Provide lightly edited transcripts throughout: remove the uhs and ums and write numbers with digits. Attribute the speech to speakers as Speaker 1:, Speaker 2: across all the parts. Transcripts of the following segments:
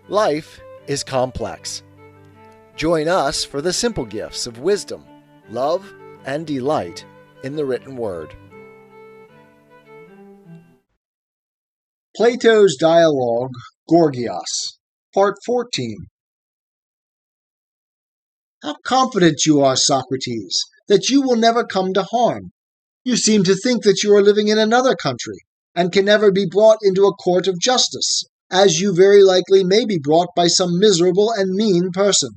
Speaker 1: Life is complex. Join us for the simple gifts of wisdom, love, and delight in the written word.
Speaker 2: Plato's Dialogue, Gorgias, Part 14. How confident you are, Socrates, that you will never come to harm. You seem to think that you are living in another country, and can never be brought into a court of justice, as you very likely may be brought by some miserable and mean person.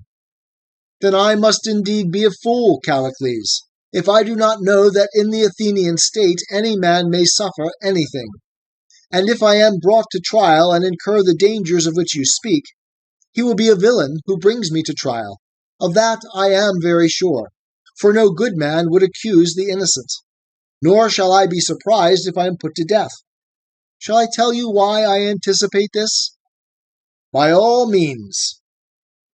Speaker 2: Then I must indeed be a fool, Callicles, if I do not know that in the Athenian state any man may suffer anything. And if I am brought to trial and incur the dangers of which you speak, he will be a villain who brings me to trial. Of that I am very sure, for no good man would accuse the innocent. Nor shall I be surprised if I am put to death. Shall I tell you why I anticipate this? By all means.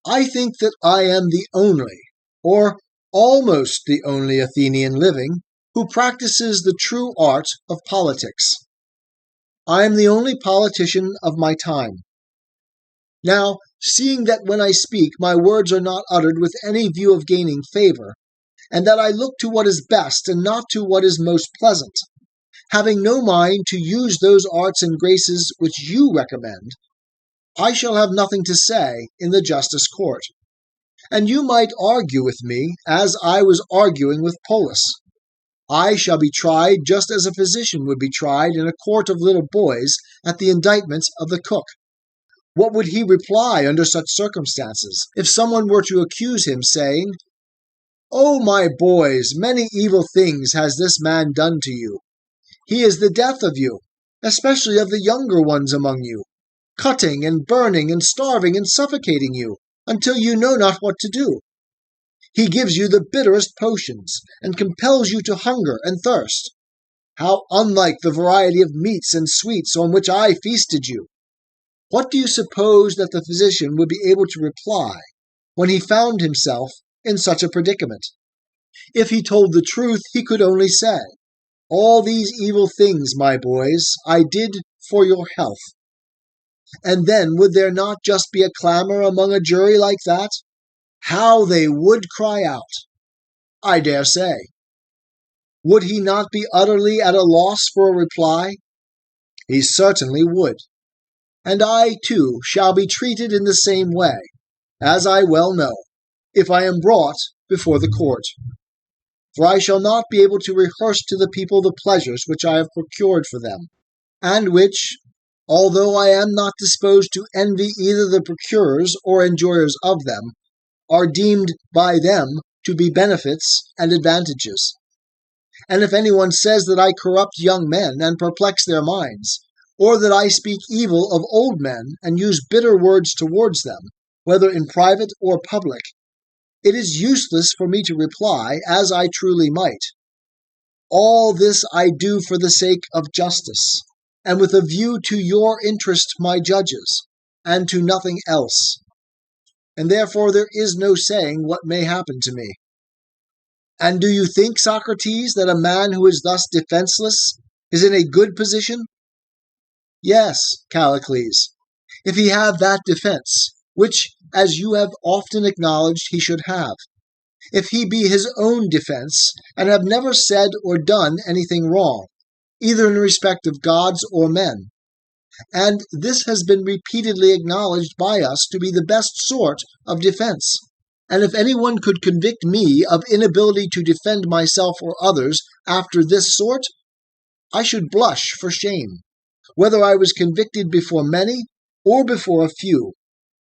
Speaker 2: I think that I am the only, or almost the only Athenian living, who practices the true art of politics. I am the only politician of my time. Now, seeing that when I speak my words are not uttered with any view of gaining favor, and that I look to what is best and not to what is most pleasant, having no mind to use those arts and graces which you recommend, I shall have nothing to say in the justice court. And you might argue with me as I was arguing with Polus. I shall be tried just as a physician would be tried in a court of little boys at the indictment of the cook. What would he reply under such circumstances if someone were to accuse him, saying, "Oh, my boys, many evil things has this man done to you. He is the death of you, especially of the younger ones among you, cutting and burning and starving and suffocating you, until you know not what to do. He gives you the bitterest potions, and compels you to hunger and thirst. How unlike the variety of meats and sweets on which I feasted you! What do you suppose that the physician would be able to reply when he found himself in such a predicament? If he told the truth, he could only say, 'All these evil things, my boys, I did for your health.' And then would there not just be a clamor among a jury like that? How they would cry out! I dare say. Would he not be utterly at a loss for a reply? He certainly would. And I, too, shall be treated in the same way, as I well know, if I am brought before the court. For I shall not be able to rehearse to the people the pleasures which I have procured for them, and which, although I am not disposed to envy either the procurers or enjoyers of them, are deemed by them to be benefits and advantages. And if anyone says that I corrupt young men and perplex their minds, or that I speak evil of old men and use bitter words towards them, whether in private or public, it is useless for me to reply as I truly might. All this I do for the sake of justice, and with a view to your interest, my judges, and to nothing else. And therefore there is no saying what may happen to me. And do you think, Socrates, that a man who is thus defenseless is in a good position? Yes, Callicles, if he have that defense, which, as you have often acknowledged, he should have. If he be his own defense, and have never said or done anything wrong, either in respect of gods or men. And this has been repeatedly acknowledged by us to be the best sort of defense. And if anyone could convict me of inability to defend myself or others after this sort, I should blush for shame, whether I was convicted before many, or before a few,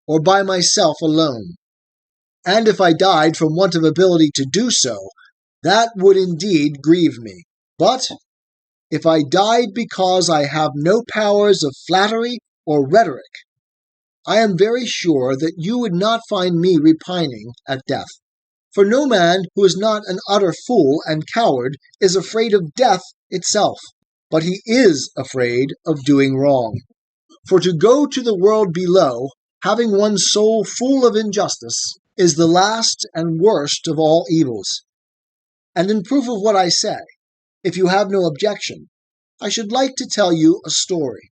Speaker 2: or by myself alone. And if I died from want of ability to do so, that would indeed grieve me. But if I died because I have no powers of flattery or rhetoric, I am very sure that you would not find me repining at death. For no man who is not an utter fool and coward is afraid of death itself, but he is afraid of doing wrong. For to go to the world below, having one's soul full of injustice, is the last and worst of all evils. And in proof of what I say, if you have no objection, I should like to tell you a story.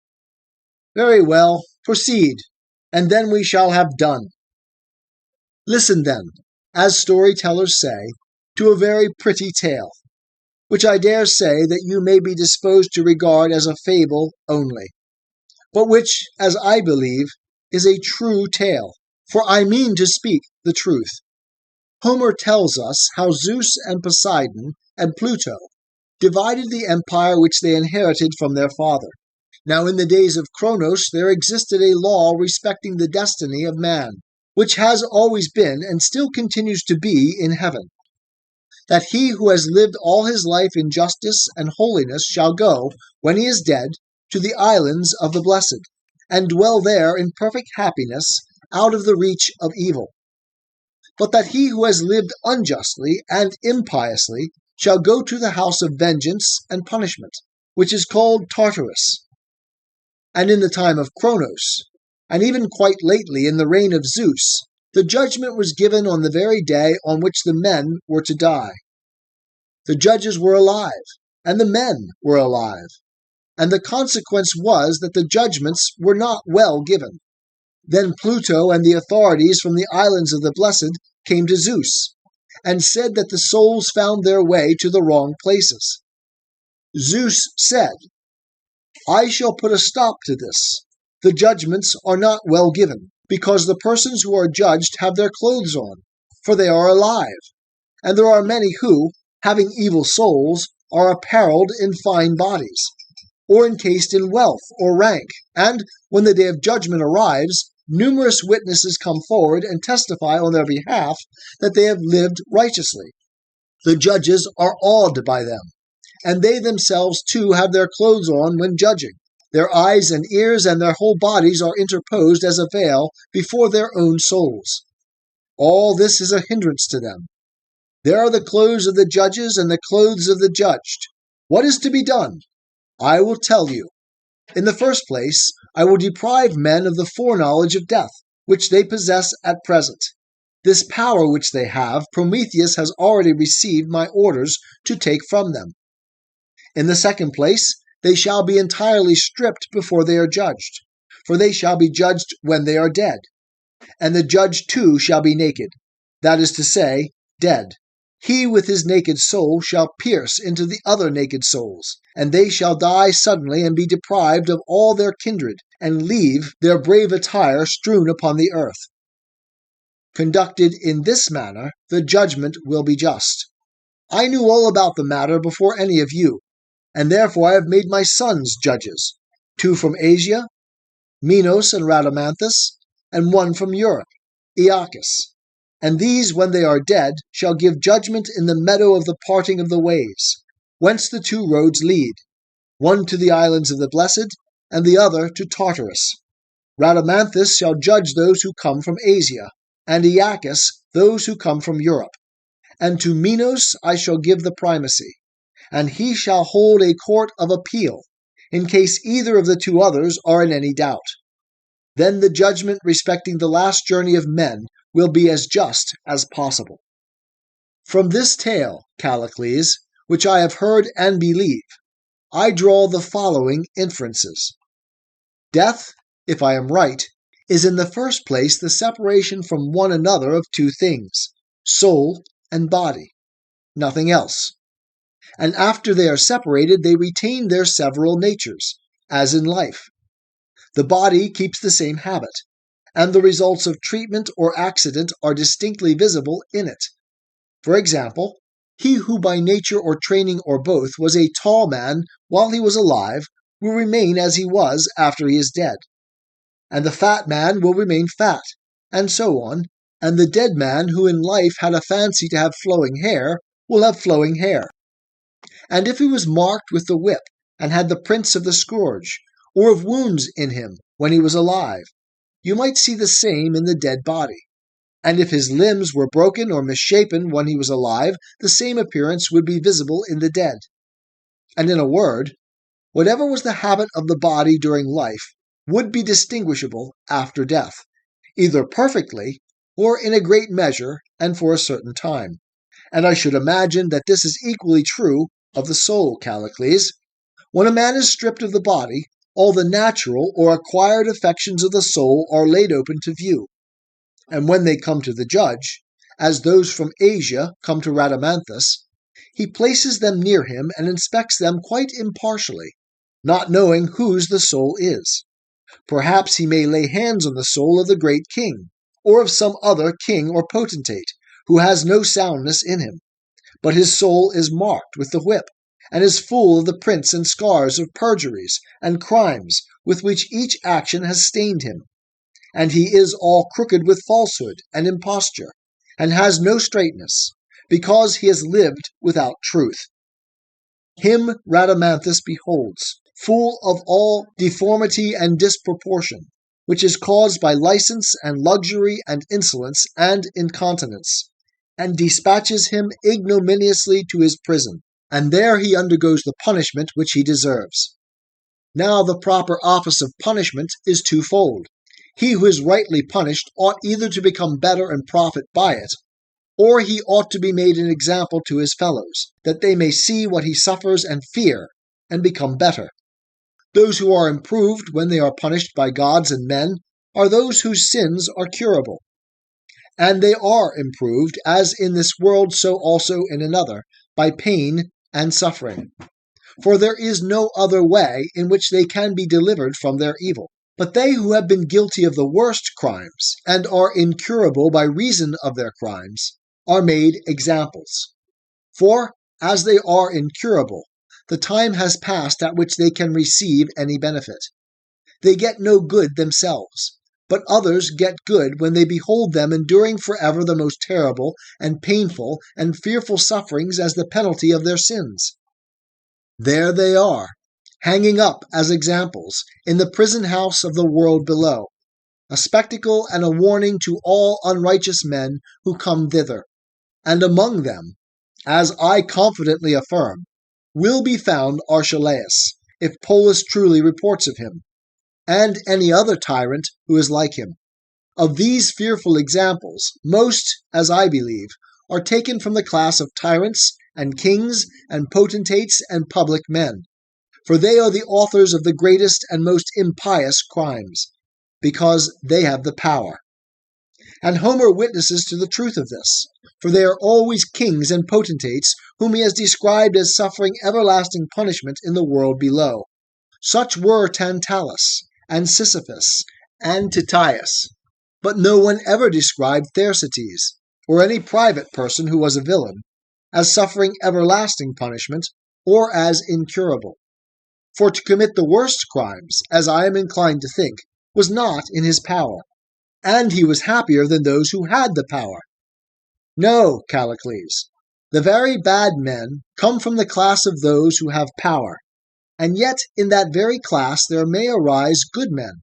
Speaker 2: Very well, proceed. and then we shall have done. Listen then, as storytellers say, to a very pretty tale, which I dare say that you may be disposed to regard as a fable only, but which, as I believe, is a true tale, for I mean to speak the truth. Homer tells us how Zeus and Poseidon and Pluto divided the empire which they inherited from their father. Now in the days of Kronos there existed a law respecting the destiny of man, which has always been and still continues to be in heaven, that he who has lived all his life in justice and holiness shall go, when he is dead, to the islands of the blessed, and dwell there in perfect happiness, out of the reach of evil. But that he who has lived unjustly and impiously shall go to the house of vengeance and punishment, which is called Tartarus. And in the time of Kronos, and even quite lately in the reign of Zeus, the judgment was given on the very day on which the men were to die. The judges were alive, and the men were alive, and the consequence was that the judgments were not well given. Then Pluto and the authorities from the islands of the blessed came to Zeus, and said that the souls found their way to the wrong places. Zeus said, I shall put a stop to this. The judgments are not well given, because the persons who are judged have their clothes on, for they are alive, and there are many who, having evil souls, are apparelled in fine bodies, or encased in wealth or rank, and, when the day of judgment arrives, numerous witnesses come forward and testify on their behalf that they have lived righteously. The judges are awed by them, and they themselves too have their clothes on when judging. Their eyes and ears and their whole bodies are interposed as a veil before their own souls. All this is a hindrance to them. There are the clothes of the judges and the clothes of the judged. What is to be done? I will tell you. In the first place, I will deprive men of the foreknowledge of death, which they possess at present. This power which they have, Prometheus has already received my orders to take from them. In the second place, they shall be entirely stripped before they are judged, for they shall be judged when they are dead. And the judge too shall be naked, that is to say, dead. He with his naked soul shall pierce into the other naked souls, and they shall die suddenly and be deprived of all their kindred, and leave their brave attire strewn upon the earth. Conducted in this manner, the judgment will be just. I knew all about the matter before any of you, and therefore I have made my sons judges, 2 from Asia, Minos and Rhadamanthus, and 1 from Europe, Aeacus. And these, when they are dead, shall give judgment in the meadow of the parting of the ways, whence the 2 roads lead, one to the islands of the blessed, and the other to Tartarus. Rhadamanthus shall judge those who come from Asia, and Aeacus those who come from Europe. And to Minos I shall give the primacy, and he shall hold a court of appeal, in case either of the 2 others are in any doubt. Then the judgment respecting the last journey of men will be as just as possible. From this tale, Callicles, which I have heard and believe, I draw the following inferences. Death, if I am right, is in the first place the separation from one another of 2 things, soul and body, nothing else. And after they are separated, they retain their several natures, as in life. The body keeps the same habit, and the results of treatment or accident are distinctly visible in it. For example, he who by nature or training or both was a tall man while he was alive will remain as he was after he is dead, and the fat man will remain fat, and so on, and the dead man who in life had a fancy to have flowing hair will have flowing hair. And if he was marked with the whip and had the prints of the scourge, or of wounds in him when he was alive, you might see the same in the dead body. And if his limbs were broken or misshapen when he was alive, the same appearance would be visible in the dead. And in a word, whatever was the habit of the body during life would be distinguishable after death, either perfectly or in a great measure and for a certain time. And I should imagine that this is equally true of the soul, Callicles. When a man is stripped of the body, all the natural or acquired affections of the soul are laid open to view. And when they come to the judge, as those from Asia come to Rhadamanthus, he places them near him and inspects them quite impartially, not knowing whose the soul is. Perhaps he may lay hands on the soul of the great king, or of some other king or potentate, who has no soundness in him, but his soul is marked with the whip, and is full of the prints and scars of perjuries and crimes with which each action has stained him. And he is all crooked with falsehood and imposture, and has no straightness, because he has lived without truth. Him Rhadamanthus beholds, full of all deformity and disproportion, which is caused by license and luxury and insolence and incontinence, and dispatches him ignominiously to his prison, and there he undergoes the punishment which he deserves. Now the proper office of punishment is twofold. He who is rightly punished ought either to become better and profit by it, or he ought to be made an example to his fellows, that they may see what he suffers and fear, and become better. Those who are improved when they are punished by gods and men are those whose sins are curable. And they are improved, as in this world so also in another, by pain and suffering. For there is no other way in which they can be delivered from their evil. But they who have been guilty of the worst crimes, and are incurable by reason of their crimes, are made examples. For, as they are incurable, the time has passed at which they can receive any benefit. They get no good themselves, but others get good when they behold them enduring forever the most terrible and painful and fearful sufferings as the penalty of their sins. There they are, hanging up as examples in the prison house of the world below, a spectacle and a warning to all unrighteous men who come thither. And among them, as I confidently affirm, will be found Archelaus, if Polus truly reports of him, and any other tyrant who is like him. Of these fearful examples, most, as I believe, are taken from the class of tyrants and kings and potentates and public men, for they are the authors of the greatest and most impious crimes, because they have the power. And Homer witnesses to the truth of this, for they are always kings and potentates whom he has described as suffering everlasting punishment in the world below. Such were Tantalus, and Sisyphus, and Titius. But no one ever described Thersites, or any private person who was a villain, as suffering everlasting punishment, or as incurable. For to commit the worst crimes, as I am inclined to think, was not in his power, and he was happier than those who had the power. No, Callicles, the very bad men come from the class of those who have power, and yet in that very class there may arise good men,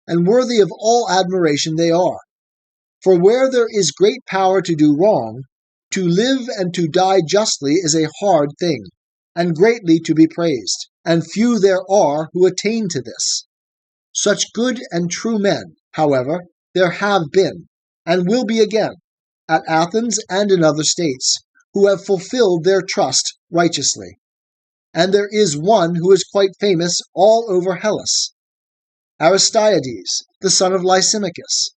Speaker 2: and worthy of all admiration they are. For where there is great power to do wrong, to live and to die justly is a hard thing, and greatly to be praised, and few there are who attain to this. Such good and true men, however, there have been, and will be again, at Athens and in other states, who have fulfilled their trust righteously. And there is one who is quite famous all over Hellas, Aristides, the son of Lysimachus.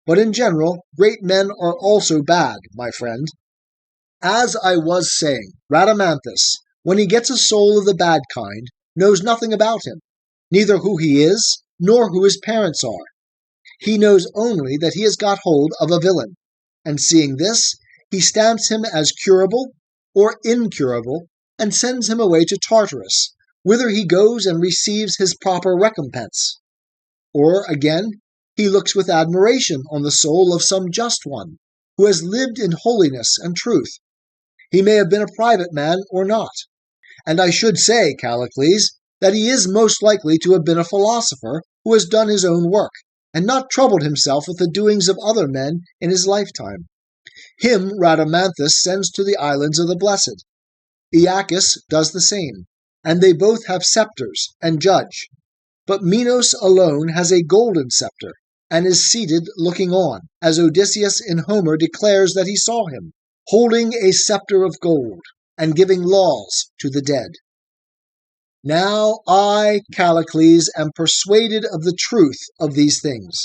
Speaker 2: But in general, great men are also bad, my friend. As I was saying, Rhadamanthus, when he gets a soul of the bad kind, knows nothing about him, neither who he is, nor who his parents are. He knows only that he has got hold of a villain, and seeing this, he stamps him as curable or incurable, and sends him away to Tartarus, whither he goes and receives his proper recompense. Or, again, he looks with admiration on the soul of some just one, who has lived in holiness and truth. He may have been a private man or not. And I should say, Callicles, that he is most likely to have been a philosopher who has done his own work, and not troubled himself with the doings of other men in his lifetime. Him Rhadamanthus sends to the islands of the blessed. Aeacus does the same, and they both have scepters and judge. But Minos alone has a golden scepter, and is seated looking on, as Odysseus in Homer declares that he saw him, holding a scepter of gold, and giving laws to the dead. Now I, Callicles, am persuaded of the truth of these things,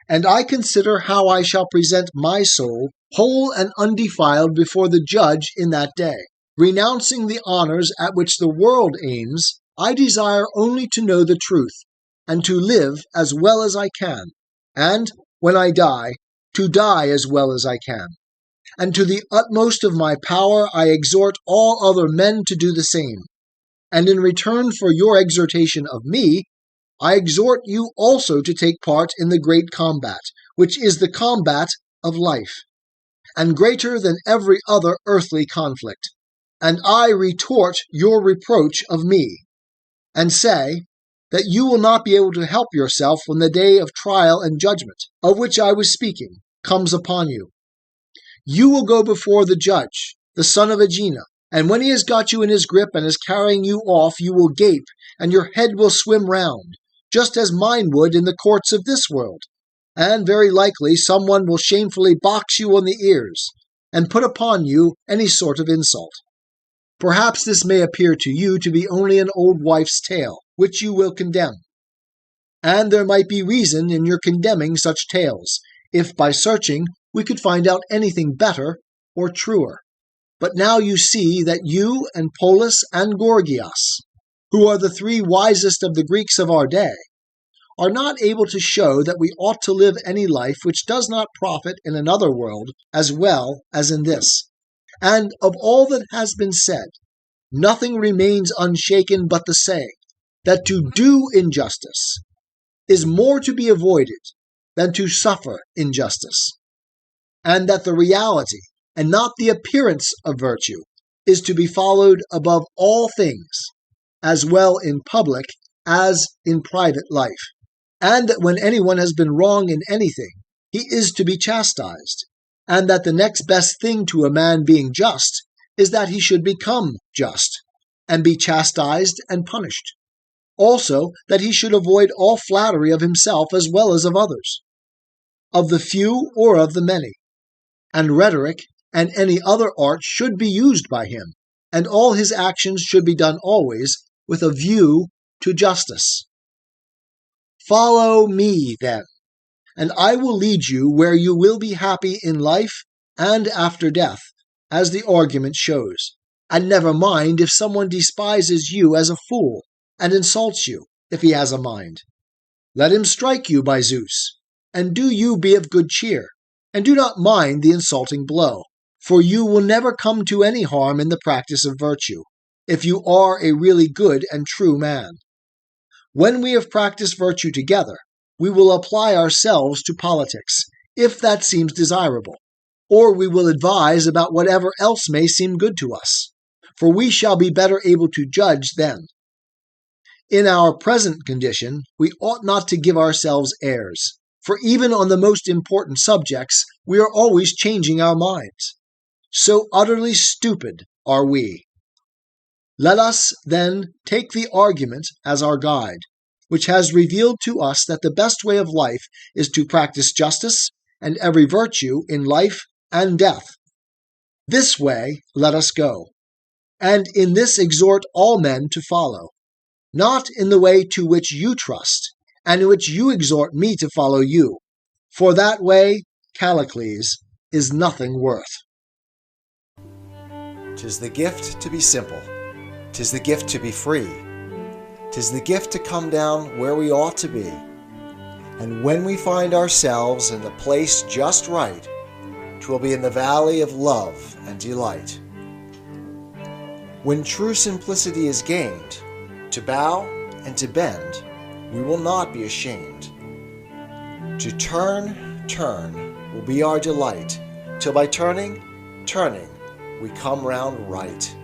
Speaker 2: and I consider how I shall present my soul whole and undefiled before the judge in that day. Renouncing the honors at which the world aims, I desire only to know the truth, and to live as well as I can, and, when I die, to die as well as I can. And to the utmost of my power I exhort all other men to do the same. And in return for your exhortation of me, I exhort you also to take part in the great combat, which is the combat of life, and greater than every other earthly conflict. And I retort your reproach of me, and say that you will not be able to help yourself when the day of trial and judgment, of which I was speaking, comes upon you. You will go before the judge, the son of Aegina, and when he has got you in his grip and is carrying you off, you will gape, and your head will swim round, just as mine would in the courts of this world. And very likely someone will shamefully box you on the ears, and put upon you any sort of insult. Perhaps this may appear to you to be only an old wife's tale, which you will condemn. And there might be reason in your condemning such tales, if by searching we could find out anything better or truer. But now you see that you and Polus and Gorgias, who are the three wisest of the Greeks of our day, are not able to show that we ought to live any life which does not profit in another world as well as in this. And of all that has been said, nothing remains unshaken but the saying that to do injustice is more to be avoided than to suffer injustice, and that the reality and not the appearance of virtue is to be followed above all things, as well in public as in private life, and that when anyone has been wrong in anything, he is to be chastised, and that the next best thing to a man being just is that he should become just, and be chastised and punished. Also, that he should avoid all flattery of himself as well as of others, of the few or of the many. And rhetoric and any other art should be used by him, and all his actions should be done always with a view to justice. Follow me, then, and I will lead you where you will be happy in life and after death, as the argument shows. And never mind if someone despises you as a fool, and insults you, if he has a mind. Let him strike you, by Zeus, and do you be of good cheer, and do not mind the insulting blow, for you will never come to any harm in the practice of virtue, if you are a really good and true man. When we have practiced virtue together, we will apply ourselves to politics, if that seems desirable, or we will advise about whatever else may seem good to us, for we shall be better able to judge then. In our present condition, we ought not to give ourselves airs, for even on the most important subjects we are always changing our minds. So utterly stupid are we. Let us, then, take the argument as our guide, which has revealed to us that the best way of life is to practice justice and every virtue in life and death. This way let us go, and in this exhort all men to follow, not in the way to which you trust, and in which you exhort me to follow you, for that way, Callicles, is nothing worth.
Speaker 1: 'Tis the gift to be simple, 'tis the gift to be free, 'tis the gift to come down where we ought to be, and when we find ourselves in the place just right, 'twill be in the valley of love and delight. When true simplicity is gained, to bow and to bend, we will not be ashamed. To turn will be our delight, till by turning, we come round right.